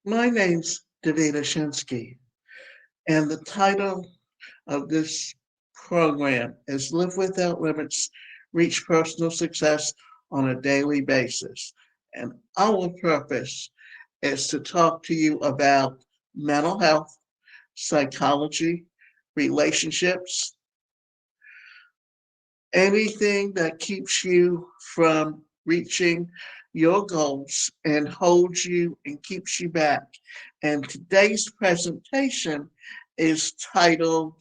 My name's Davida Shinsky, and the title of this program is Live Without Limits, Reach Personal Success on a Daily Basis. And our purpose is to talk to you about mental health, psychology, relationships, anything that keeps you from reaching your goals and holds you and keeps you back. And today's presentation is titled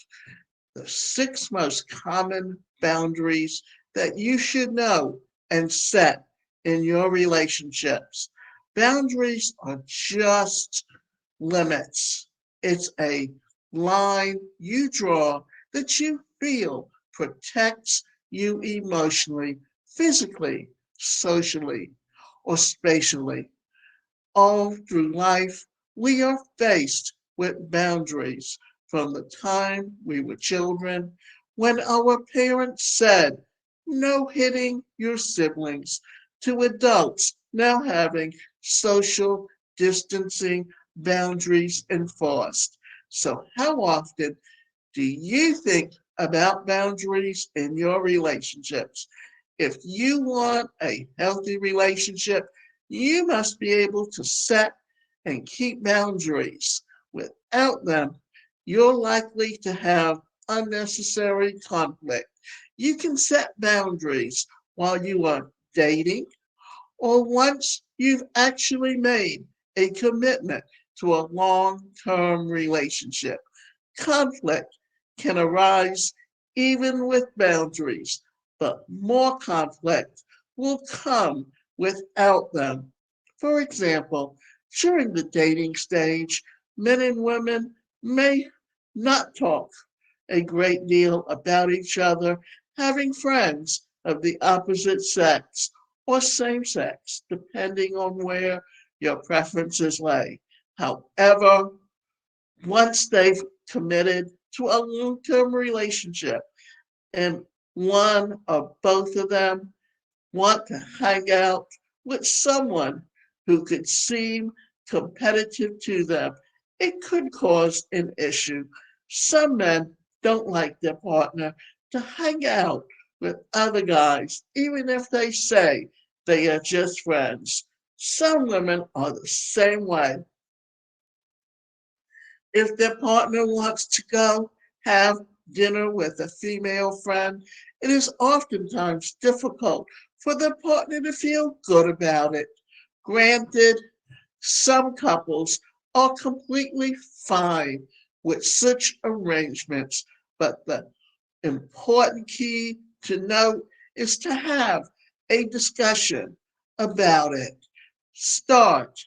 The Six Most Common Boundaries That You Should Know and Set in Your Relationships. Boundaries are just limits. It's a line you draw that you feel protects you emotionally, physically, socially, or spatially. All through life, we are faced with boundaries from the time we were children when our parents said, no hitting your siblings, to adults now having social distancing boundaries enforced. So, how often do you think about boundaries in your relationships? If you want a healthy relationship, you must be able to set and keep boundaries. Without them, you're likely to have unnecessary conflict. You can set boundaries while you are dating or once you've actually made a commitment to a long term relationship. Conflict can arise even with boundaries, but more conflict will come without them. For example, during the dating stage, men and women may not talk a great deal about each other, having friends of the opposite sex or same sex, depending on where your preferences lay. However, once they've committed to a long term relationship and one or both of them want to hang out with someone who could seem competitive to them, it could cause an issue. Some men don't like their partner to hang out with other guys, even if they say they are just friends. Some women are the same way. If their partner wants to go have dinner with a female friend, it is oftentimes difficult for the partner to feel good about it. Granted, some couples are completely fine with such arrangements, but the important key to note is to have a discussion about it. Start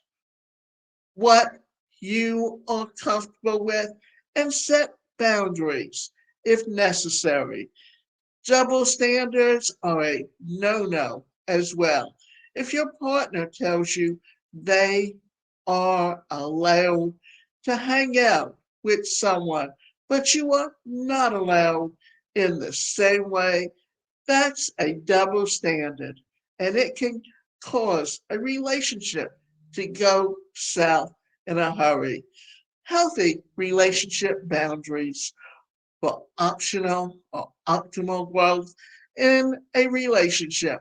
what you are comfortable with and set boundaries if necessary. Double standards are a no no as well. If your partner tells you they are allowed to hang out with someone, but you are not allowed in the same way, that's a double standard and it can cause a relationship to go south in a hurry. Healthy relationship boundaries for optional or optimal growth in a relationship.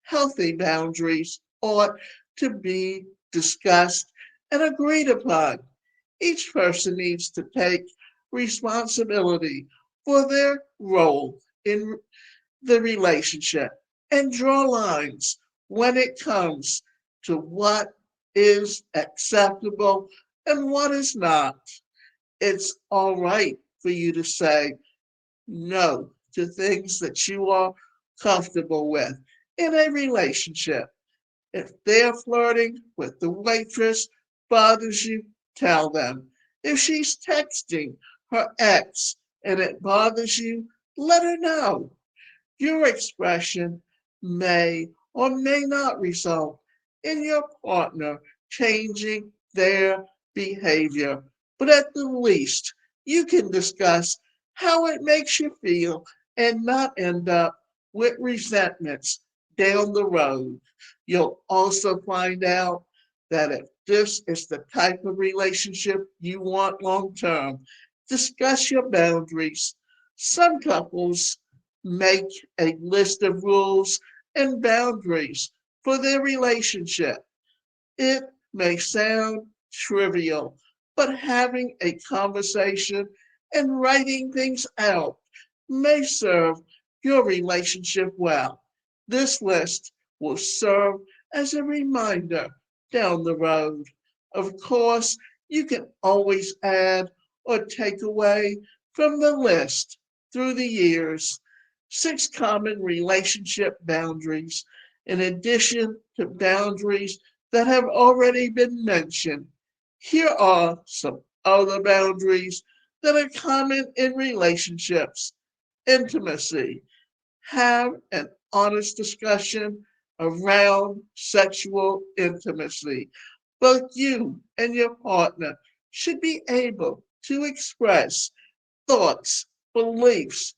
Healthy boundaries ought to be discussed and agreed upon. Each person needs to take responsibility for their role in the relationship and draw lines when it comes to what is acceptable and what is not. It's all right for you to say no to things that you are comfortable with in a relationship. If they're flirting with the waitress bothers you, tell them. If she's texting her ex and it bothers you, let her know. Your expression may or may not result in your partner changing their behavior, but at the least, you can discuss how it makes you feel and not end up with resentments down the road. You'll also find out that if this is the type of relationship you want long term, discuss your boundaries. Some couples make a list of rules and boundaries for their relationship. It may sound trivial, but having a conversation and writing things out may serve your relationship well. This list will serve as a reminder down the road. Of course, you can always add or take away from the list through the years. 6 common relationship boundaries, in addition to boundaries that have already been mentioned. Here are some other boundaries that are common in relationships. Intimacy. Have an honest discussion around sexual intimacy. Both you and your partner should be able to express thoughts, beliefs,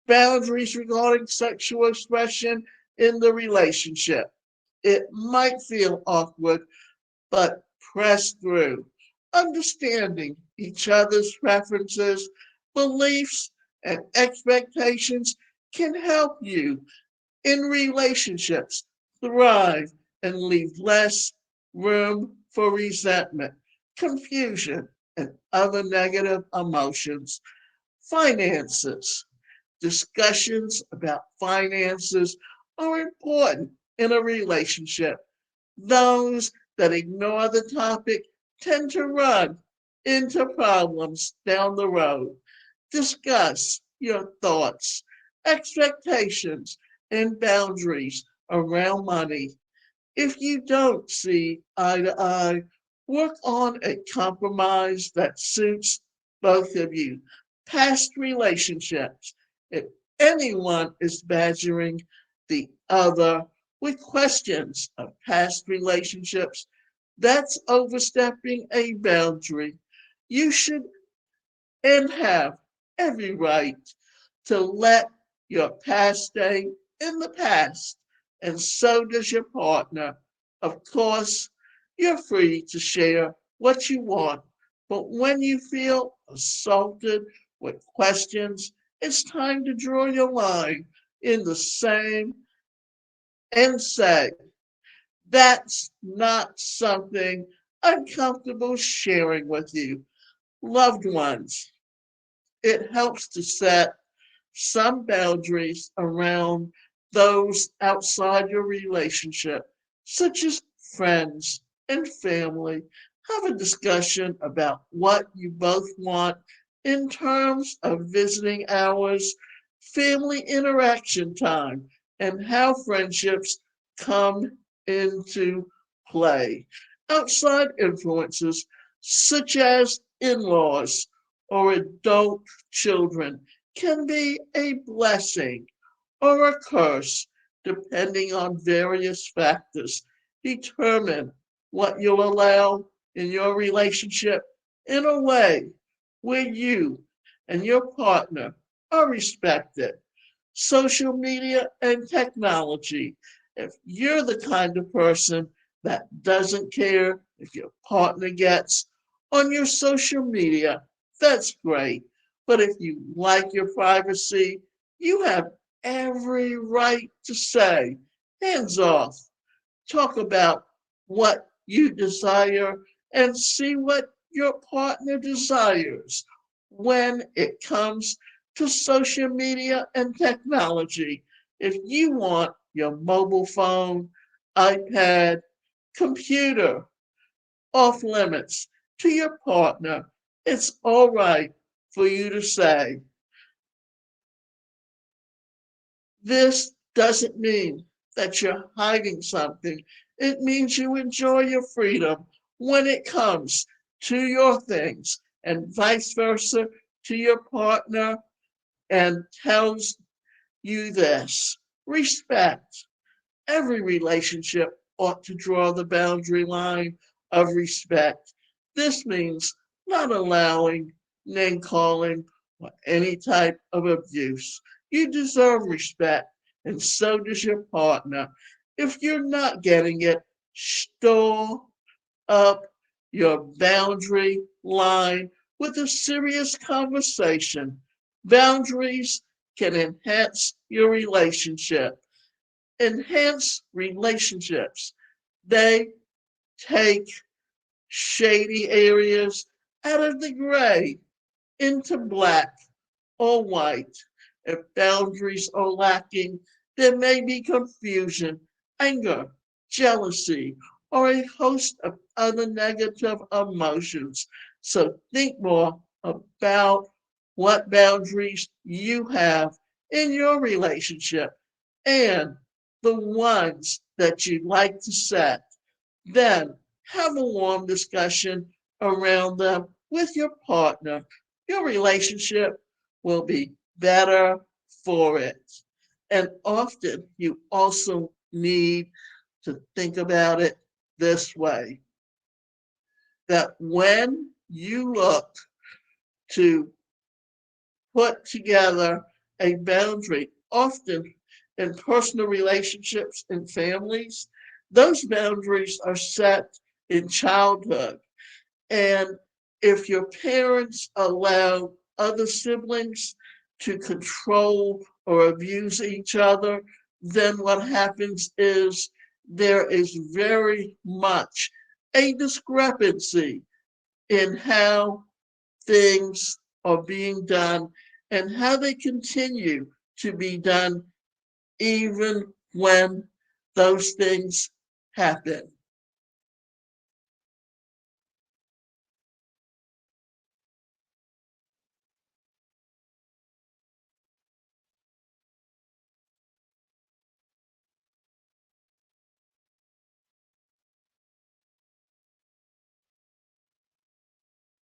boundaries regarding sexual expression in the relationship. It might feel awkward, but press through. Understanding each other's preferences, beliefs, and expectations can help you in relationships thrive and leave less room for resentment, confusion, and other negative emotions. Finances. Discussions about finances are important in a relationship. Those that ignore the topic tend to run into problems down the road. Discuss your thoughts, expectations, and boundaries around money. If you don't see eye to eye, work on a compromise that suits both of you. Past relationships. If anyone is badgering the other with questions of past relationships, that's overstepping a boundary. You should and have every right to let your past stay in the past, and so does your partner. Of course, you're free to share what you want, but when you feel assaulted with questions, it's time to draw your line in the same and say, that's not something I'm comfortable sharing with you. Loved ones, it helps to set some boundaries around those outside your relationship, such as friends and family. Have a discussion about what you both want in terms of visiting hours, family interaction time, and how friendships come into play. Outside influences, such as in laws or adult children, can be a blessing or a curse, depending on various factors. Determine what you'll allow in your relationship in a way where you and your partner are respected. Social media and technology. If you're the kind of person that doesn't care if your partner gets on your social media, that's great. But if you like your privacy, you have every right to say, hands off. Talk about what you desire and see what your partner desires when it comes to social media and technology. If you want your mobile phone, iPad, computer off limits to your partner, it's all right for you to say, this doesn't mean that you're hiding something. It means you enjoy your freedom when it comes to your things, and vice versa to your partner, and tells you this. Respect. Every relationship ought to draw the boundary line of respect. This means not allowing name calling or any type of abuse. You deserve respect, and so does your partner. If you're not getting it, store up your boundary line with a serious conversation. Boundaries can enhance relationships. They take shady areas out of the gray into black or white. If boundaries are lacking, there may be confusion, anger, jealousy, or a host of other negative emotions. So think more about what boundaries you have in your relationship and the ones that you'd like to set. Then have a warm discussion around them with your partner. Your relationship will be better for it. And often you also need to think about it this way, that when you look to put together a boundary, often in personal relationships and families, those boundaries are set in childhood. And if your parents allow other siblings to control or abuse each other, then what happens is there is very much a discrepancy in how things are being done and how they continue to be done even when those things happen.